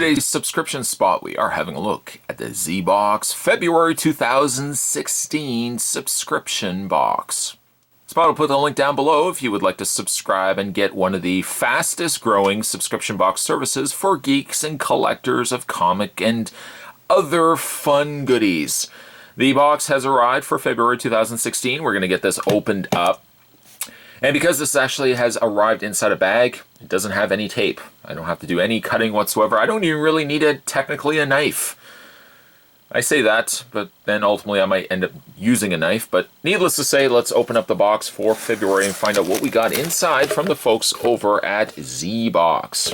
today's subscription spot, we are having a look at the Zbox February 2016 subscription box. Spot will put the link down below if you would like to subscribe and get one of the fastest growing subscription box services for geeks and collectors of comic and other fun goodies. The box has arrived for February 2016. We're going to get this opened up. And because this actually has arrived inside a bag, it doesn't have any tape. I don't have to do any cutting whatsoever. I don't even really need technically a knife. I say that, but then ultimately I might end up using a knife. But needless to say, let's open up the box for February and find out what we got inside from the folks over at Zbox.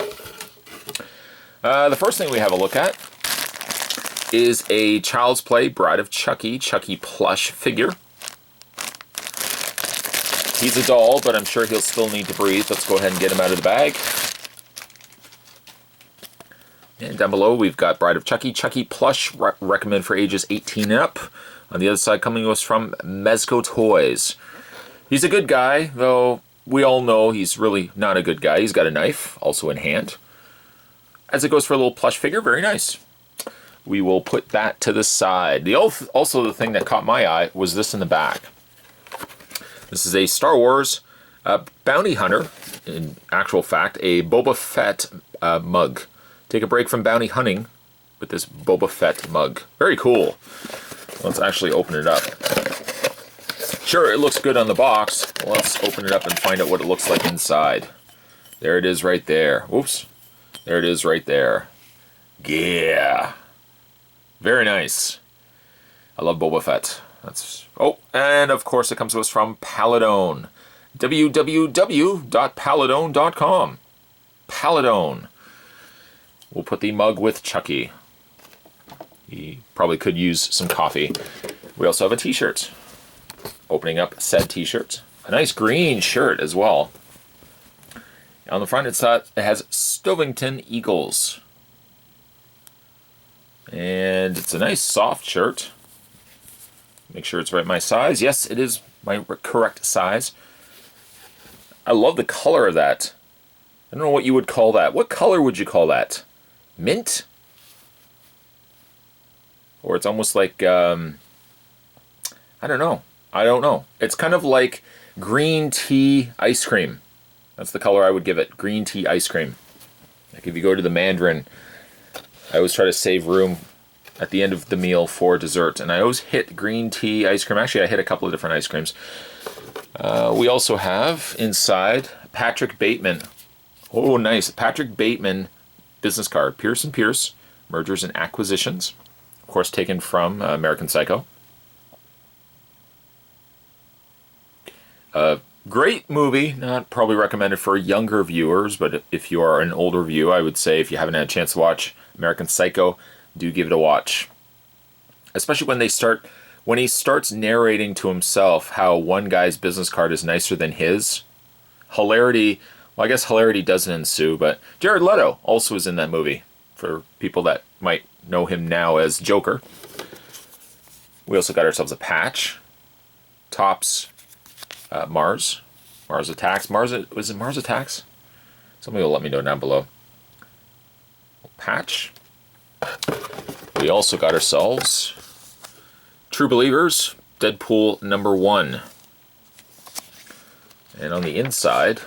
The first thing we have a look at is a Child's Play Bride of Chucky plush figure. He's a doll, but I'm sure he'll still need to breathe. Let's go ahead and get him out of the bag. And down below, we've got Bride of Chucky plush, recommend for ages 18 and up. On the other side, coming to us from Mezco Toys. He's a good guy, though we all know he's really not a good guy. He's got a knife, also in hand. As it goes for a little plush figure, very nice. We will put that to the side. Also, the thing that caught my eye was this in the back. This is a Star Wars bounty hunter, in actual fact, a Boba Fett mug. Take a break from bounty hunting with this Boba Fett mug. Very cool. Let's actually open it up. Sure, it looks good on the box. Let's open it up and find out what it looks like inside. There it is right there. Whoops. There it is right there. Yeah. Very nice. I love Boba Fett. And of course it comes to us from Paladone. www.paladone.com. Paladone. We'll put the mug with Chucky. He probably could use some coffee. We also have a t-shirt. Opening up said t-shirt. A nice green shirt as well. On the front it has Stovington Eagles. And it's a nice soft shirt. Make sure it's right my size. Yes, it is my correct size. I love the color of that. I don't know what you would call that. What color would you call that? Mint? Or it's almost like, I don't know. I don't know. It's kind of like green tea ice cream. That's the color I would give it. Green tea ice cream. Like if you go to the Mandarin, I always try to save room at the end of the meal for dessert, and I always hit green tea ice cream. Actually, I hit a couple of different ice creams. We also have inside Patrick Bateman. Oh, nice. Patrick Bateman business card. Pierce & Pierce, Mergers and Acquisitions. Of course, taken from American Psycho. Great movie. Not probably recommended for younger viewers, but if you are an older viewer, I would say if you haven't had a chance to watch American Psycho, do give it a watch. Especially when he starts narrating to himself how one guy's business card is nicer than his. Hilarity, well, I guess hilarity doesn't ensue, but Jared Leto also is in that movie, for people that might know him now as Joker. We also got ourselves a patch. Topps Mars Attacks. Was it Mars Attacks? Somebody will let me know down below. Patch. We also got ourselves True Believers, Deadpool #1. And on the inside,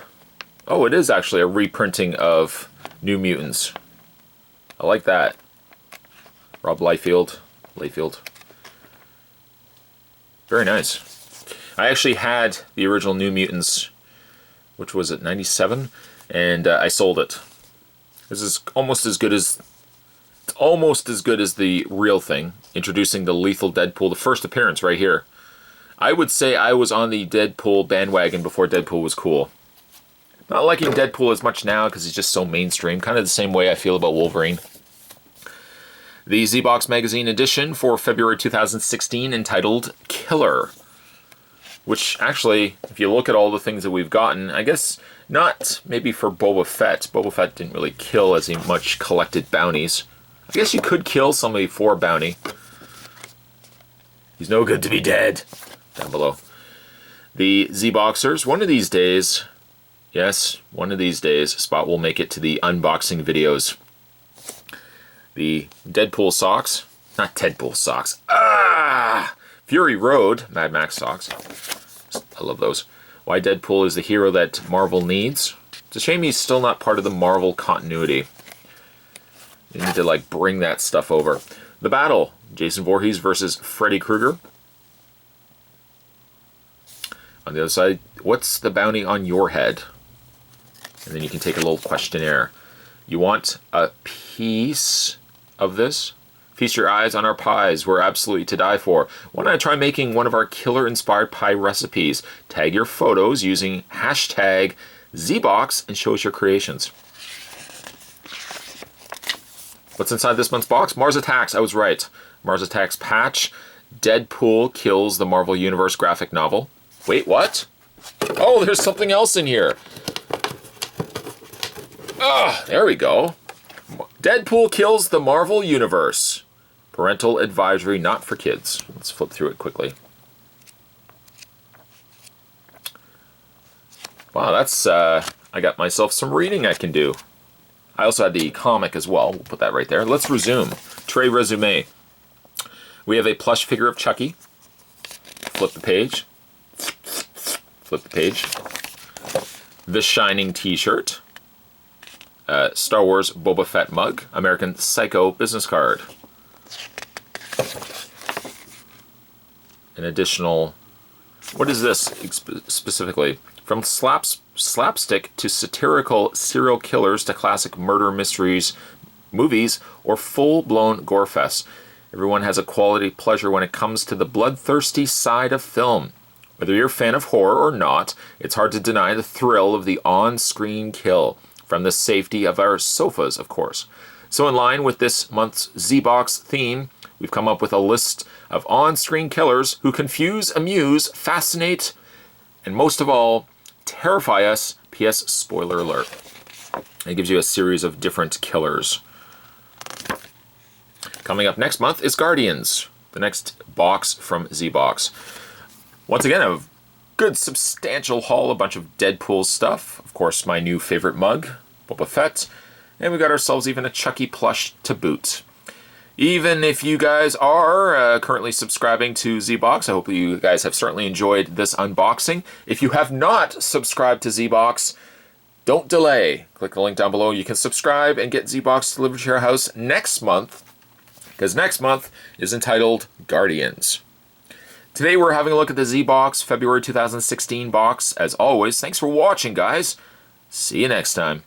oh, it is actually a reprinting of New Mutants. I like that. Rob Liefeld. Very nice. I actually had the original New Mutants, which was at 97, and I sold it. This is almost as good as the real thing, introducing the Lethal Deadpool, the first appearance right here. I would say I was on the Deadpool bandwagon before Deadpool was cool. Not liking Deadpool as much now because he's just so mainstream, kind of the same way I feel about Wolverine. The Zbox Magazine edition for February 2016 entitled Killer. Which actually, if you look at all the things that we've gotten, I guess not maybe for Boba Fett. Boba Fett didn't really kill as much collected bounties. I guess you could kill somebody for a bounty. He's no good to be dead. Down below. The Z-Boxers, one of these days, yes, one of these days, Spot will make it to the unboxing videos. The Deadpool socks. Not Deadpool socks. Ah! Fury Road Mad Max socks. I love those. Why Deadpool is the hero that Marvel needs. It's a shame he's still not part of the Marvel continuity. You need to, like, bring that stuff over. The Battle. Jason Voorhees versus Freddy Krueger. On the other side, what's the bounty on your head? And then you can take a little questionnaire. You want a piece of this? Feast your eyes on our pies. We're absolutely to die for. Why don't I try making one of our killer-inspired pie recipes? Tag your photos using hashtag Zbox and show us your creations. What's inside this month's box? Mars Attacks. I was right. Mars Attacks patch. Deadpool kills the Marvel Universe graphic novel. Wait, what? Oh, there's something else in here. Ah, there we go. Deadpool kills the Marvel Universe. Parental advisory not for kids. Let's flip through it quickly. Wow, that's, I got myself some reading I can do. I also had the comic as well. We'll put that right there. Let's resume. Tray resume. We have a plush figure of Chucky. Flip the page. Flip the page. The Shining t-shirt. Star Wars Boba Fett mug. American Psycho business card. An additional... What is this specifically? From slapstick to satirical serial killers to classic murder mysteries movies or full-blown gore fests. Everyone has a quality pleasure when it comes to the bloodthirsty side of film. Whether you're a fan of horror or not, it's hard to deny the thrill of the on-screen kill. From the safety of our sofas, of course. So in line with this month's Zbox theme, we've come up with a list of on-screen killers who confuse, amuse, fascinate, and most of all, terrify us. P.S. Spoiler alert. It gives you a series of different killers. Coming up next month is Guardians, the next box from Zbox. Once again, a good substantial haul, a bunch of Deadpool stuff. Of course, my new favorite mug, Boba Fett. And we got ourselves even a Chucky plush to boot. Even if you guys are currently subscribing to Zbox, I hope you guys have certainly enjoyed this unboxing. If you have not subscribed to Zbox, don't delay. Click the link down below. You can subscribe and get Zbox delivered to your house next month, because next month is entitled Guardians. Today we're having a look at the Zbox February 2016 box. As always, thanks for watching, guys. See you next time.